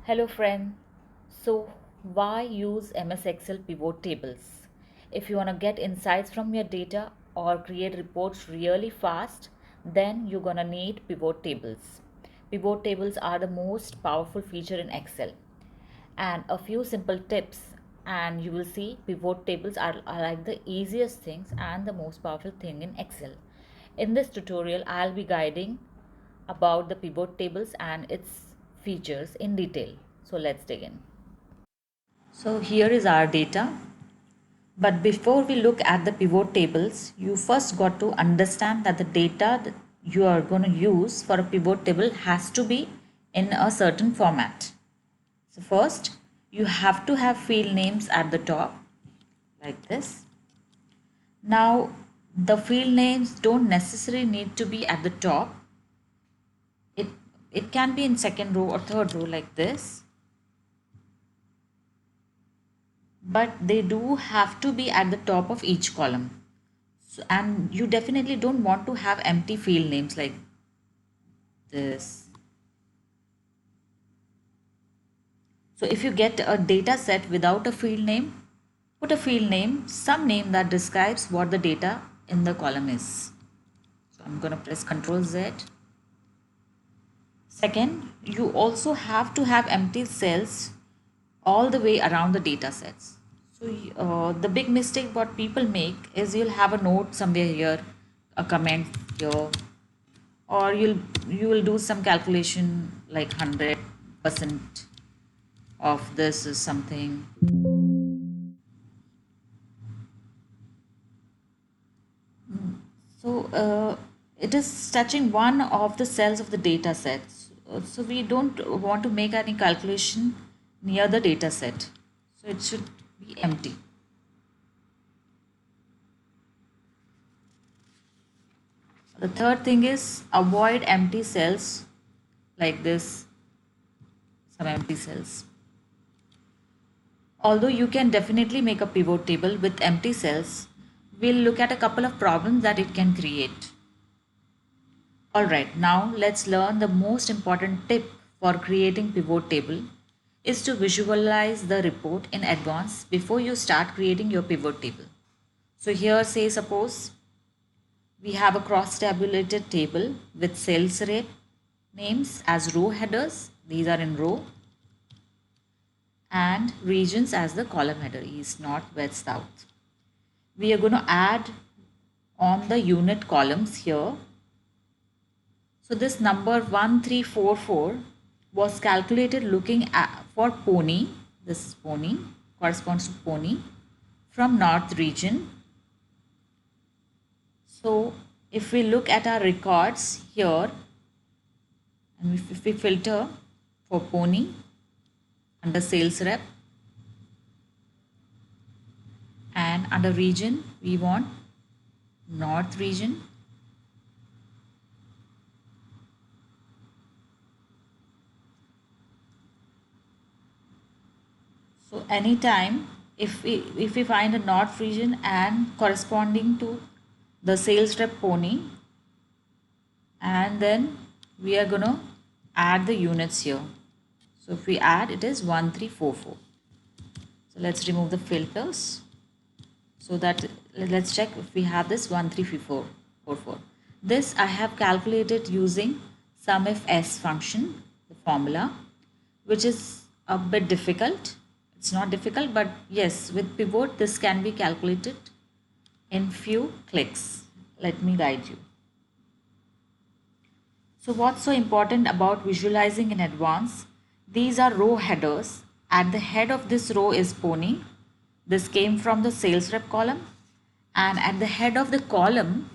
Hello friend. So why use MS Excel pivot tables? If you want to get insights from your data or create reports really fast, then you're going to need pivot tables. Pivot tables are the most powerful feature in Excel. And a few simple tips and you will see pivot tables are like the easiest things and the most powerful thing in Excel. In this tutorial, I'll be guiding about the pivot tables and its features in detail. So let's dig in. So here is our data. But before we look at the pivot tables, you first got to understand that the data that you are going to use for a pivot table has to be in a certain format. So first, you have to have field names at the top like this. Now, the field names don't necessarily need to be at the top. It, it can be in second row or third row like this. But they do have to be at the top of each column. So, and you definitely don't want to have empty field names like this. So if you get a data set without a field name, put a field name, some name that describes what the data in the column is. So I'm going to press Ctrl Z. Second, you also have to have empty cells all the way around the data sets. So the big mistake what people make is you'll have a note somewhere here, a comment here, or you will do some calculation like 100% of this is something. So it is touching one of the cells of the data sets. So we don't want to make any calculation near the data set. So it should be empty. The third thing is avoid empty cells like this, some empty cells. Although you can definitely make a pivot table with empty cells, we'll look at a couple of problems that it can create. Alright, now let's learn the most important tip for creating pivot table is to visualize the report in advance before you start creating your pivot table. So here say suppose we have a cross tabulated table with sales rep names as row headers, these are in row, and regions as the column header, east, north, west, south. We are going to add on the unit columns here. So this number 1344 was calculated looking at for pony, this is pony, corresponds to pony, from north region. So if we look at our records here, and if we filter for pony under sales rep, and under region we want north region. So anytime if we find a north region and corresponding to the sales rep pony, and then we are going to add the units here. So if we add, it is 1344. So let's remove the filters so that let's check if we have this 1344. This I have calculated using sum if s function, the formula, which is a bit difficult. It's not difficult, but yes, with pivot this can be calculated in few clicks. Let me guide you. So what's so important about visualizing in advance? These are row headers. At the head of this row is pony. This came from the sales rep column. And at the head of the column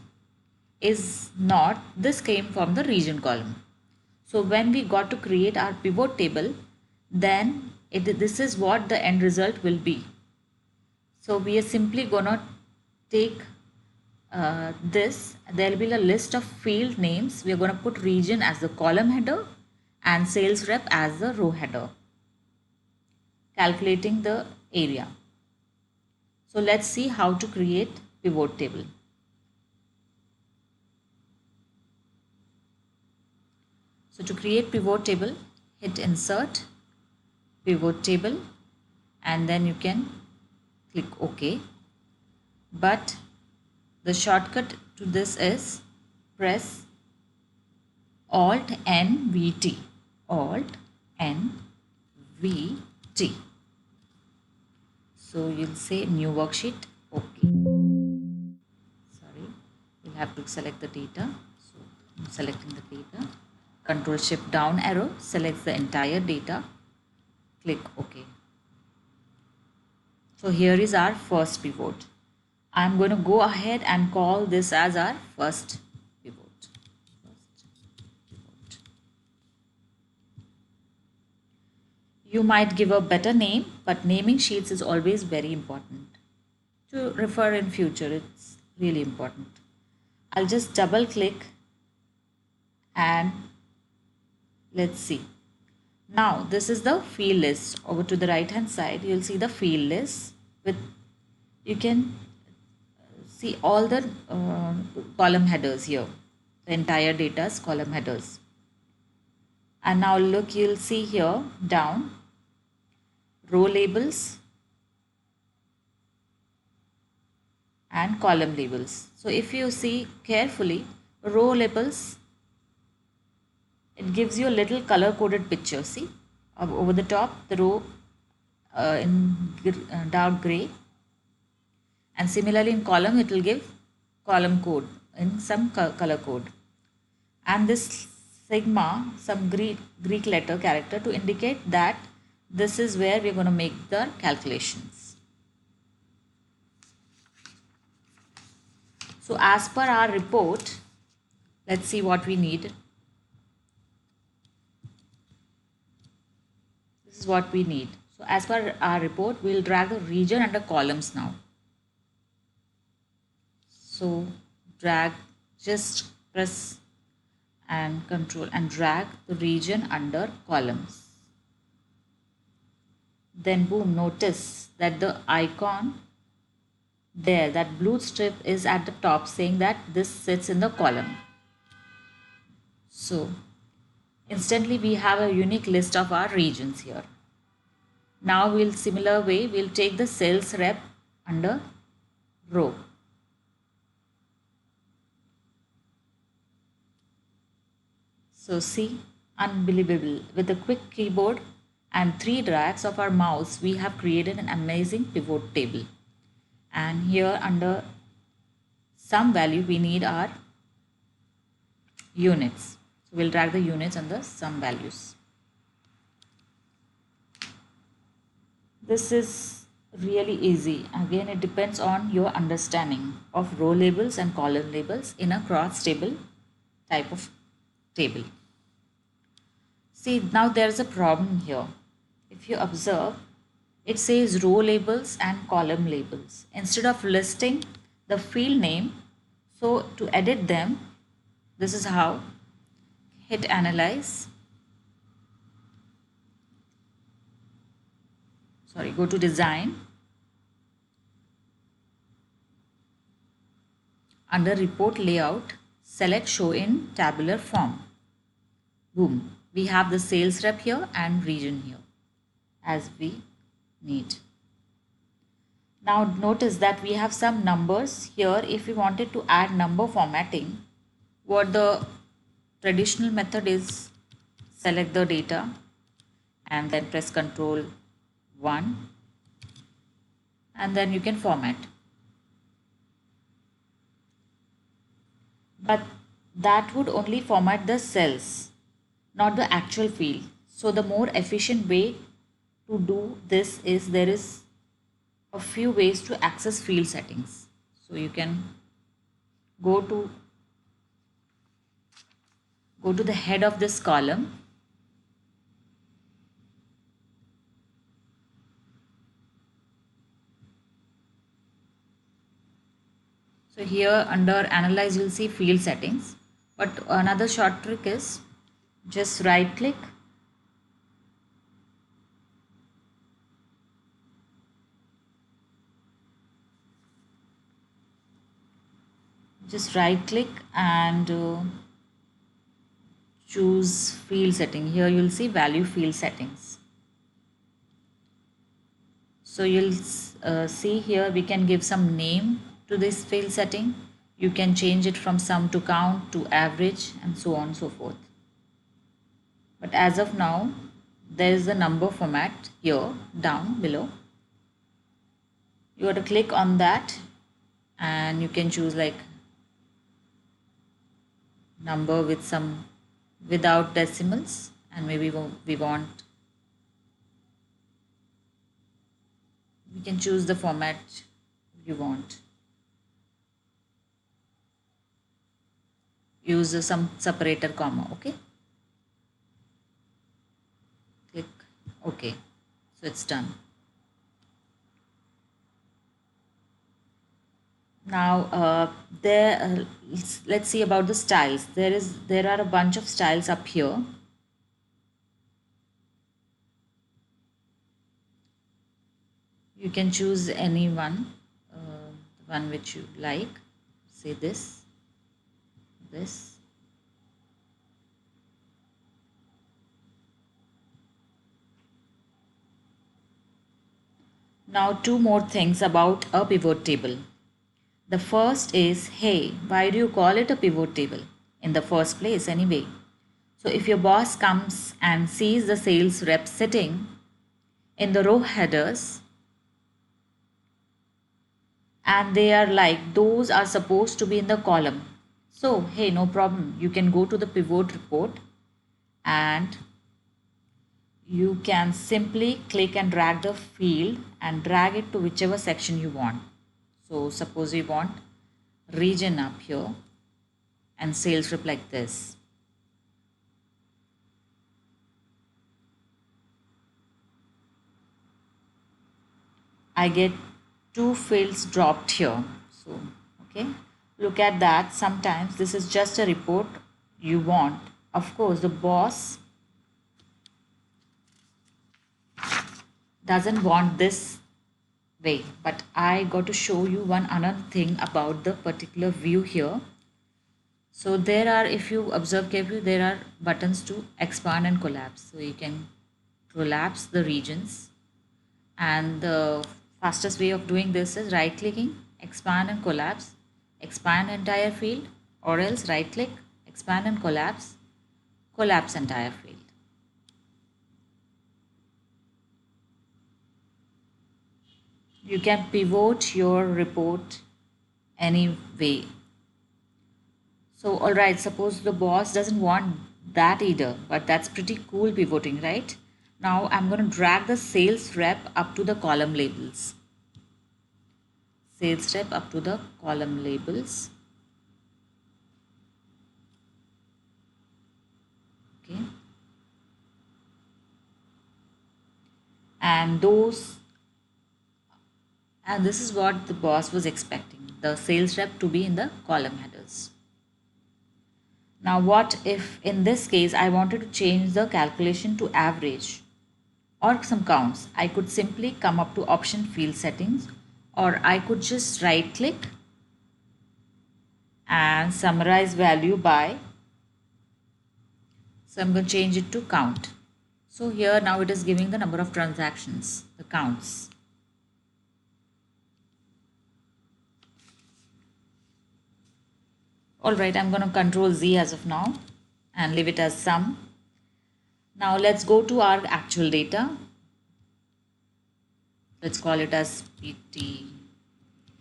is north. This came from the region column. So when we got to create our pivot table, then this is what the end result will be. So we are simply gonna take there will be a list of field names. We are going to put region as the column header and sales rep as the row header, calculating the area. So let's see how to create pivot table. So to create pivot table, hit insert pivot table, and then you can click OK. But the shortcut to this is press Alt N V T. Alt N V T. So you'll say new worksheet. OK. Sorry, you'll have to select the data. So I'm selecting the data. Control Shift down arrow selects the entire data. Click OK. So here is our first pivot. I'm going to go ahead and call this as our first pivot. You might give a better name, but naming sheets is always very important. To refer in future, it's really important. I'll just double click and let's see. Now this is the field list. Over to the right hand side, you'll see the field list with, you can see all the column headers here, the entire data's column headers. And now look, you'll see here down row labels and column labels. So if you see carefully, row labels, it gives you a little color coded picture. See over the top, the row in dark gray, and similarly in column it will give column code in some color code, and this sigma, some Greek letter character to indicate that this is where we're going to make the calculations. So as per our report, let's see what we need. This is what we need. So as per our report, we'll drag the region under columns now. So drag, just press and control and drag the region under columns. Then boom, notice that the icon there, that blue strip is at the top saying that this sits in the column. So instantly we have a unique list of our regions here. Now we'll similar way, we'll take the sales rep under row. So see, unbelievable. With a quick keyboard and 3 drags of our mouse, we have created an amazing pivot table. And here under some value, we need our units. So we'll drag the units under some values. This is really easy. Again, it depends on your understanding of row labels and column labels in a cross table type of table. See, now there's a problem here. If you observe, it says row labels and column labels instead of listing the field name. So to edit them, this is how. Hit analyze. Go to design. Under report layout, select show in tabular form. Boom. We have the sales rep here and region here as we need. Now notice that we have some numbers here. If we wanted to add number formatting, what the traditional method is, select the data and then press Ctrl 1 and then you can format. But that would only format the cells, not the actual field. So the more efficient way to do this is, there is a few ways to access field settings. So you can go to the head of this column. So here under analyze, you'll see field settings. But another short trick is just right click. Just right click and choose field setting. Here you'll see value field settings. So you'll see here we can give some name to this field setting. You can change it from sum to count to average and so on and so forth. But as of now, there is a number format here down below. You have to click on that and you can choose like number with some without decimals, and maybe we can choose the format you want. Use some separator comma. Okay, click OK. So it's done. Now let's see about the styles. There are a bunch of styles up here. You can choose any one, the one which you like. Say this. Now two more things about a pivot table. The first is, hey, why do you call it a pivot table in the first place anyway? So if your boss comes and sees the sales rep sitting in the row headers and they are like, those are supposed to be in the column. So, hey, no problem. You can go to the pivot report and you can simply click and drag the field and drag it to whichever section you want. So suppose we want region up here and sales rep like this. I get two fields dropped here. So, okay, look at that. Sometimes this is just a report you want. Of course, the boss doesn't want this way, but I got to show you one another thing about the particular view here. So there are, if you observe carefully, there are buttons to expand and collapse. So you can collapse the regions, and the fastest way of doing this is right clicking, expand and collapse, expand entire field, or else right click, expand and collapse, collapse entire field. You can pivot your report any way. So alright, suppose the boss doesn't want that either, but that's pretty cool pivoting, right? Now I'm going to drag the sales rep up to the column labels. Sales rep up to the column labels. Okay. And this is what the boss was expecting, the sales rep to be in the column headers. Now what if in this case I wanted to change the calculation to average or some counts? I could simply come up to option field settings, or I could just right click and summarize value by. So I'm going to change it to count. So here now it is giving the number of transactions, the counts. Alright, I'm going to control Z as of now and leave it as sum. Now let's go to our actual data. Let's call it as PT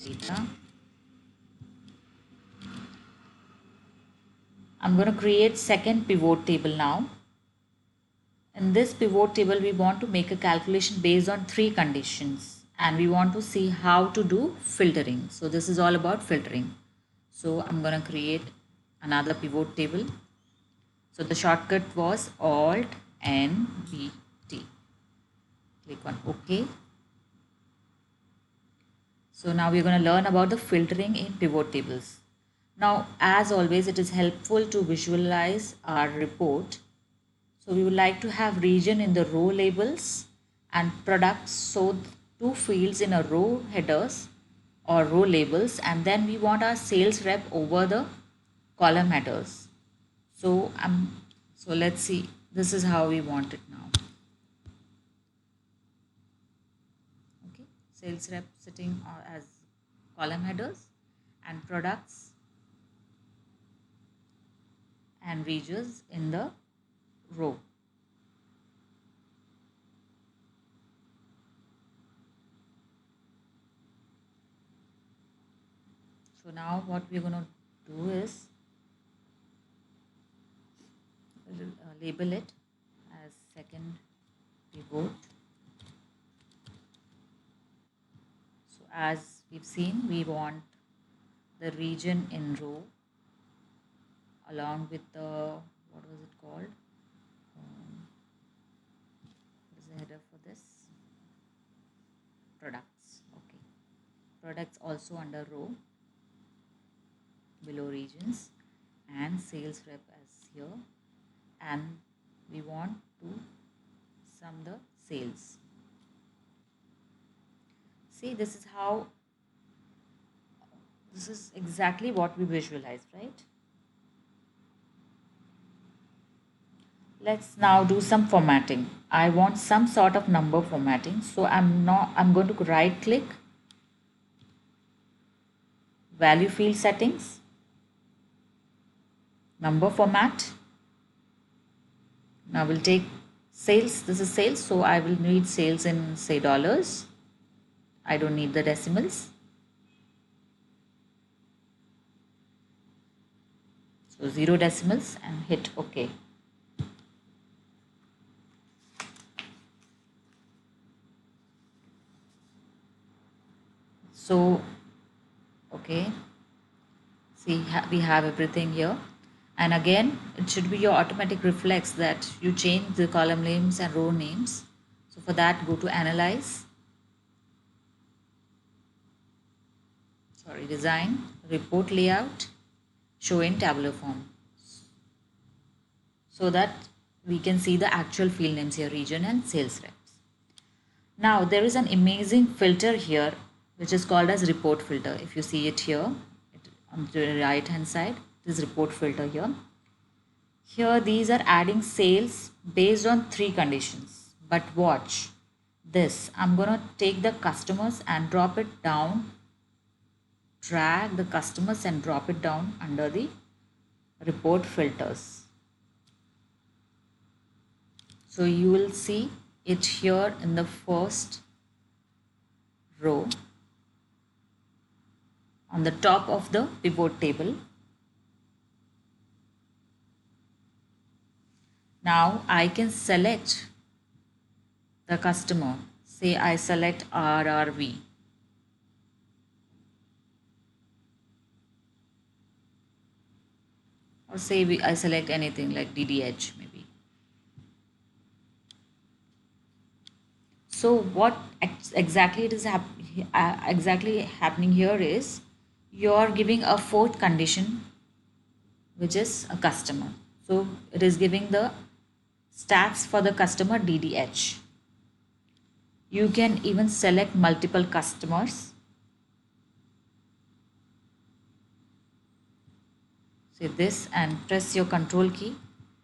data. I'm going to create second pivot table now. In this pivot table, we want to make a calculation based on three conditions, and we want to see how to do filtering. So this is all about filtering. So I'm going to create another pivot table. So the shortcut was Alt N B T. Click on OK. So now we're going to learn about the filtering in pivot tables. Now, as always, it is helpful to visualize our report. So we would like to have region in the row labels and products. So two fields in a row headers or row labels, and then we want our sales rep over the column headers. So let's see. This is how we want it now. Okay. sales rep sitting as column headers, and products and regions in the row. So now what we're going to do is label it as second pivot. So as we've seen, we want the region in row along with the, what was it called? What is the header for this? Products. Okay. Products also under row below regions, and sales rep as here, and we want to sum the sales. See, this is exactly what we visualized, right? Let's now do some formatting. I want some sort of number formatting, so I'm going to right click, value field settings, number format. Now we'll take sales. This is sales, so I will need sales in, say, dollars. I don't need the decimals. So 0 decimals, and hit OK. So, okay, see, we have everything here. And again, it should be your automatic reflex that you change the column names and row names. So for that, go to Analyze, Design, Report Layout, Show in Tabular Form, so that we can see the actual field names here, region and sales reps. Now there is an amazing filter here which is called as report filter. If you see it here on the right hand side, this report filter here. Here these are adding sales based on 3 conditions. But watch this. I'm going to take the customers and drop it down, drag the customers and drop it down under the report filters. So you will see it here in the first row on the top of the pivot table. Now I can select the customer. Say I select RRV. Or say I select anything like DDH maybe. So what exactly it is happening here is you are giving a 4th condition, which is a customer. So it is giving the stats for the customer DDH. You can even select multiple customers. Say this and press your control key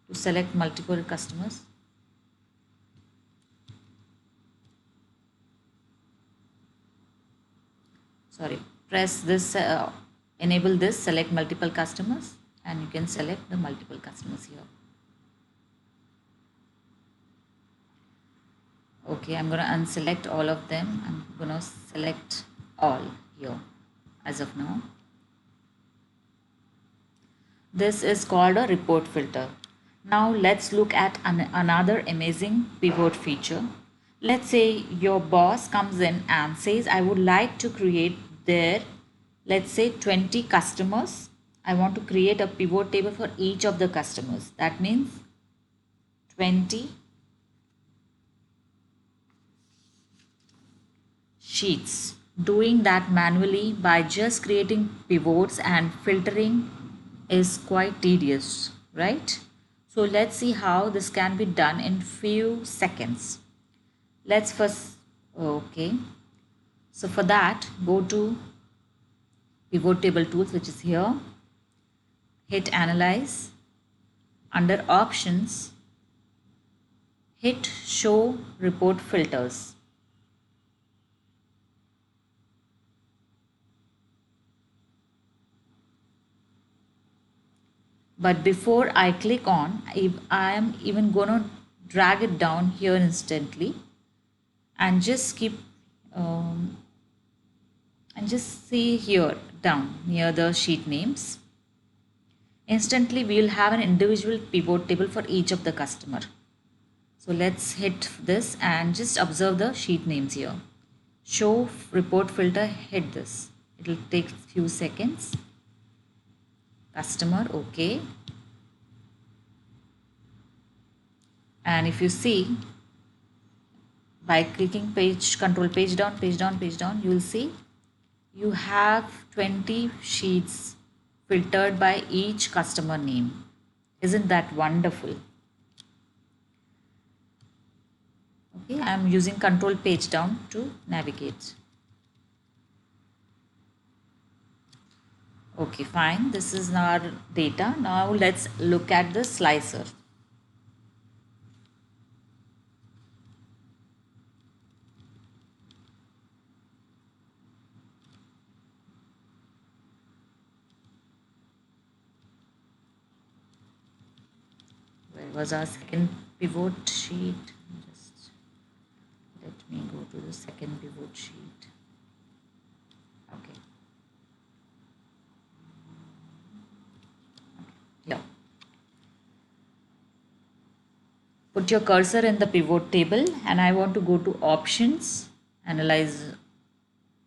to select multiple customers. Sorry, press this, enable this, select multiple customers, and you can select the multiple customers here. Okay, I'm going to unselect all of them. I'm going to select all here as of now. This is called a report filter. Now let's look at another amazing pivot feature. Let's say your boss comes in and says, I would like to create their, let's say 20 customers. I want to create a pivot table for each of the customers. That means 20 sheets. Doing that manually by just creating pivots and filtering is quite tedious, right? So let's see how this can be done in few seconds. Let's first, okay. So for that, go to Pivot Table Tools, which is here. Hit Analyze. Under Options, hit Show Report Filters. But before I click on, if I am even going to drag it down here instantly and just keep and just see here down near the sheet names. Instantly we will have an individual pivot table for each of the customer. So let's hit this and just observe the sheet names here. Show report filter, hit this. It will take few seconds. Customer, okay. And if you see, by clicking control page down, you will see you have 20 sheets filtered by each customer name. Isn't that wonderful? Okay, I am using control page down to navigate. Okay, fine. This is our data. Now let's look at the slicer. Where was our second pivot sheet? Just let me go to the second pivot sheet. Okay. Yeah. Put your cursor in the pivot table and I want to go to options, analyze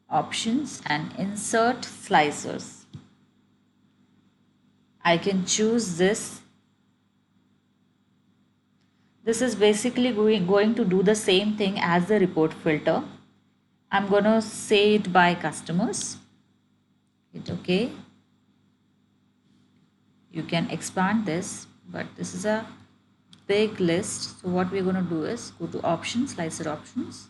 options and insert slicers. I can choose this. This is basically going to do the same thing as the report filter. I'm going to say it by customers. Hit OK. You can expand this, but this is a big list. So what we're going to do is go to options, slicer options,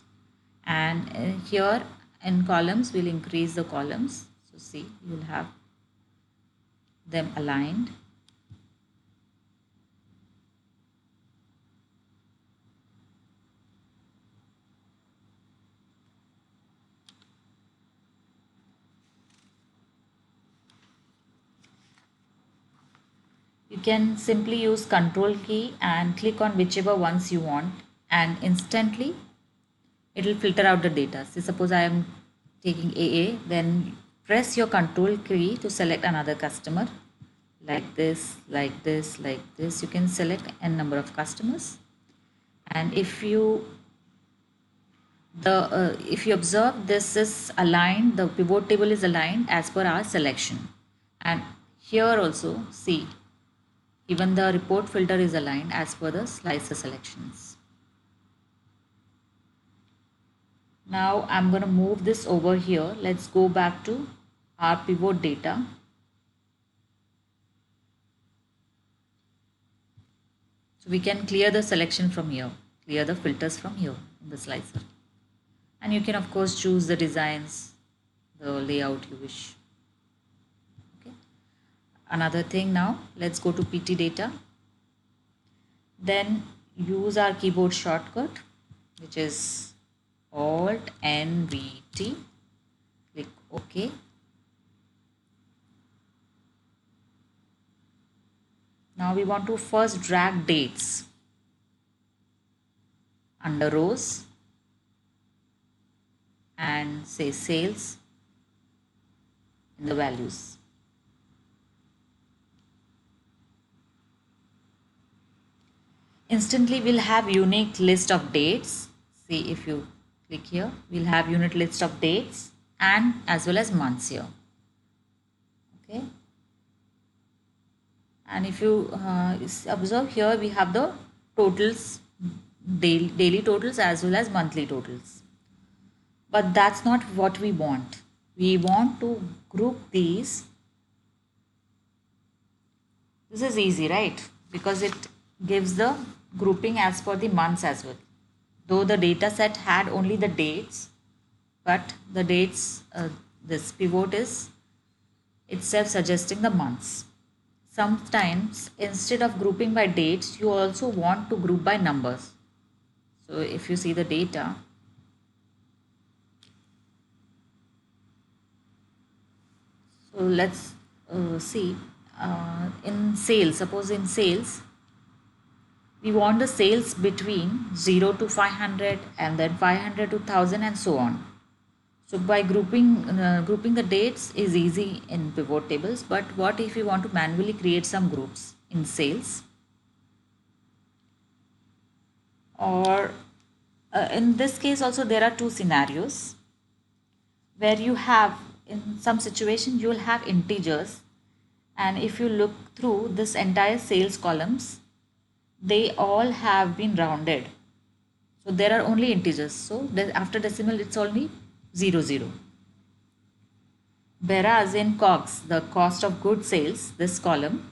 and here in columns we'll increase the columns. So see, you'll have them aligned. You can simply use control key and click on whichever ones you want and instantly it will filter out the data. So suppose I am taking AA, then press your control key to select another customer like this, like this, like this. You can select n number of customers, and if you observe, this is aligned, the pivot table is aligned as per our selection, and here also see even the report filter is aligned as per the slicer selections. Now I'm going to move this over here. Let's go back to our pivot data. So we can clear the selection from here, clear the filters from here in the slicer. And you can of course choose the designs, the layout you wish. Okay. Another thing now, let's go to PT data. Then use our keyboard shortcut, which is Alt NVT. Click OK. Now we want to first drag dates under rows and say sales in the values. Instantly we'll have unique list of dates. See, if you click here, we'll have unique list of dates and as well as months here. Okay. And if you observe here, we have the totals, daily totals as well as monthly totals. But that's not what we want. We want to group these. This is easy, right? Because it gives the grouping as per the months as well. Though the data set had only the dates, but the dates, this pivot is itself suggesting the months. Sometimes instead of grouping by dates, you also want to group by numbers. So if you see the data, so let's see, in sales, suppose in sales, we want the sales between 0 to 500 and then 500 to 1000 and so on. So by grouping the dates is easy in pivot tables, but what if you want to manually create some groups in sales? Or in this case also there are two scenarios where you have, in some situation you will have integers, and if you look through this entire sales columns, they all have been rounded. So there are only integers. So after decimal it's only 0, 0. Whereas in COGS, the cost of goods sales, this column,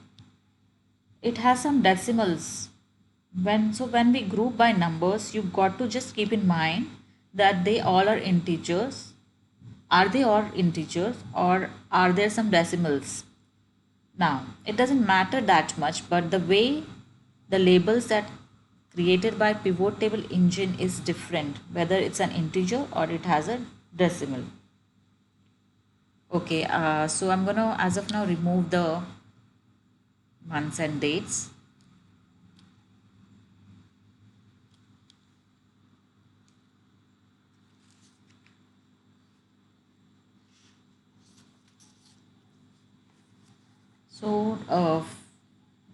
it has some decimals. When we group by numbers, you've got to just keep in mind that they all are integers. Are they all integers or are there some decimals? Now, it doesn't matter that much, but the way the labels that created by pivot table engine is different, whether it's an integer or it has a decimal. Okay, so I'm gonna as of now remove the months and dates. So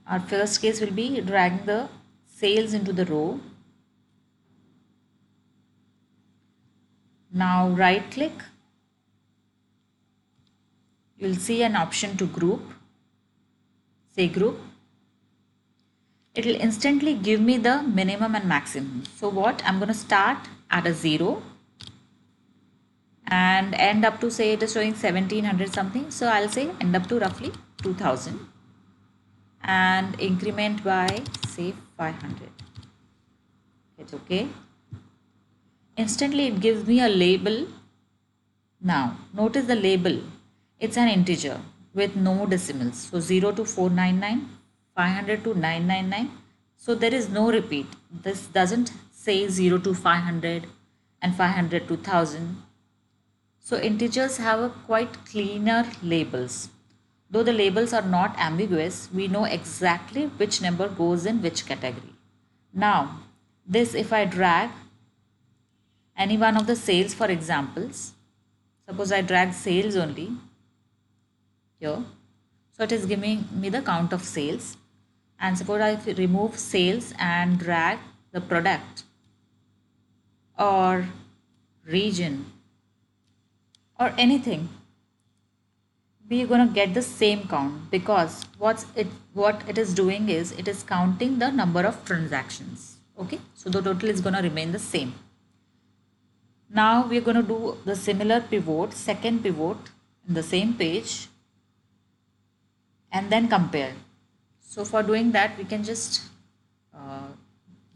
our first case will be dragging the sales into the row. Now right click, you'll see an option to group, say group. It will instantly give me the minimum and maximum. So what, I'm going to start at a 0 and end up to, say it is showing 1700 something, so I'll say end up to roughly 2000 and increment by say 500. It's okay. Instantly it gives me a label. Now notice the label, it's an integer with no decimals, so 0 to 499, 500 to 999, so there is no repeat. This doesn't say 0 to 500 and 500 to 1000. So integers have a quite cleaner labels. Though the labels are not ambiguous, we know exactly which number goes in which category. Now this, if I drag any one of the sales, for examples, suppose I drag sales only here, so it is giving me the count of sales, and suppose I remove sales and drag the product or region or anything, we are going to get the same count, because what it is doing is it is counting the number of transactions. Okay, so the total is going to remain the same. Now we are going to do the similar pivot, second pivot in the same page, and then compare. So for doing that, we can just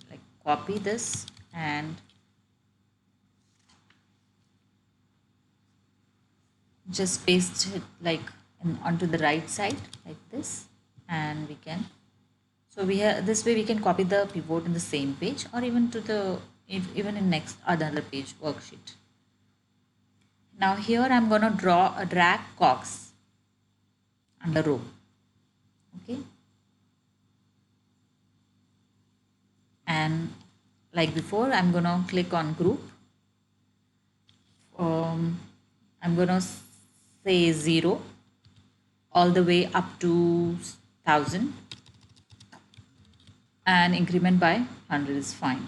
like copy this and just paste it like onto the right side like this, and we can, so we have this way we can copy the pivot in the same page or even to the even in next another page worksheet. Now here I'm going to draw a drag COGS under row. Okay, and like before I'm going to click on group. I'm going to say 0 all the way up to 1000 and increment by 100 is fine.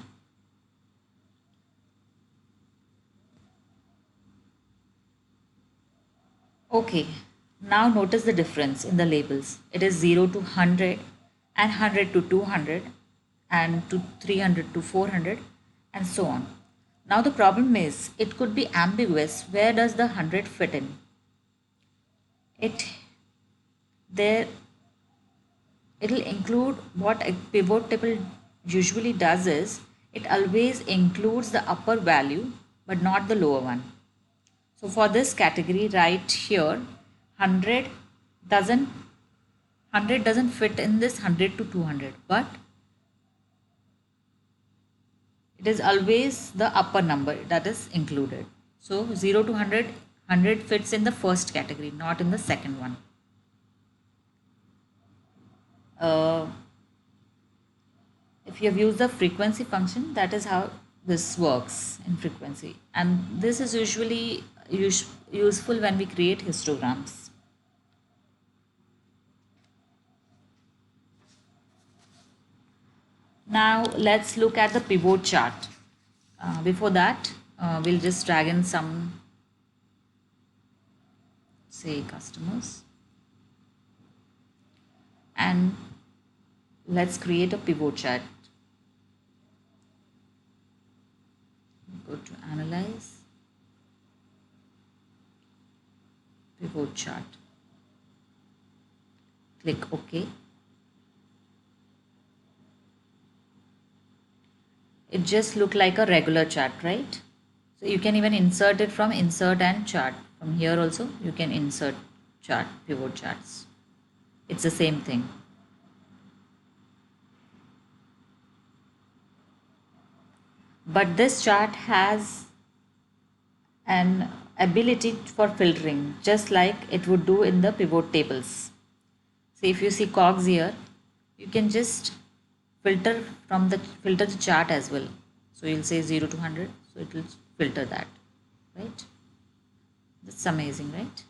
Okay, now notice the difference in the labels. It is 0 to 100 and 100 to 200 and to 300 to 400 and so on. Now the problem is it could be ambiguous. Where does the 100 fit in? It'll include, what a pivot table usually does is it always includes the upper value but not the lower one. So for this category right here, 100 doesn't fit in this 100 to 200, but it is always the upper number that is included. So 0 to 100 fits in the first category, not in the second one. uh, if you have used the frequency function, that is how this works in frequency, and this is usually useful when we create histograms. Now let's look at the pivot chart. Before that, we'll just drag in some, say, customers, and let's create a pivot chart. Go to analyze, pivot chart, click OK. It just looked like a regular chart, right? So you can even insert it from insert and chart. From here also you can insert chart, pivot charts. It's the same thing. But this chart has an ability for filtering, just like it would do in the pivot tables. So if you see cogs here, you can just filter the chart as well. So you'll say 0 to 100, so it will filter that, right? That's amazing, right?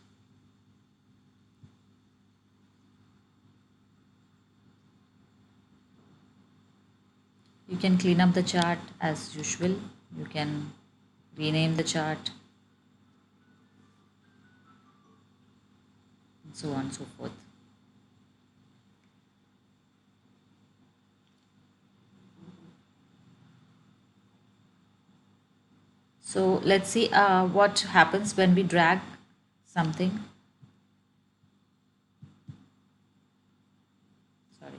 You can clean up the chart as usual. You can rename the chart, and so on and so forth. So let's see what happens when we drag something. Sorry.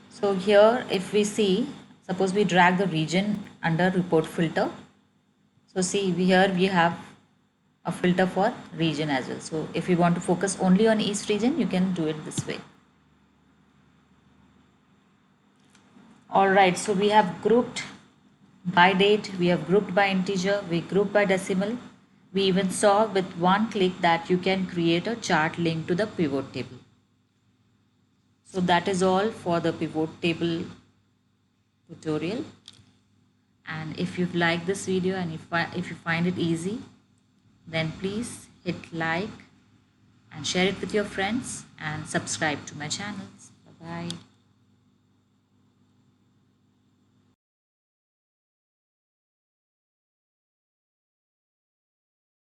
So here if we see, suppose we drag the region under report filter. So see here we have a filter for region as well. So if you want to focus only on east region, you can do it this way. Alright, so we have grouped by date, we have grouped by integer, we grouped by decimal. We even saw with one click that you can create a chart linked to the pivot table. So that is all for the pivot table tutorial. And if you've liked this video and if you find it easy, then please hit like and share it with your friends and subscribe to my channels. Bye bye.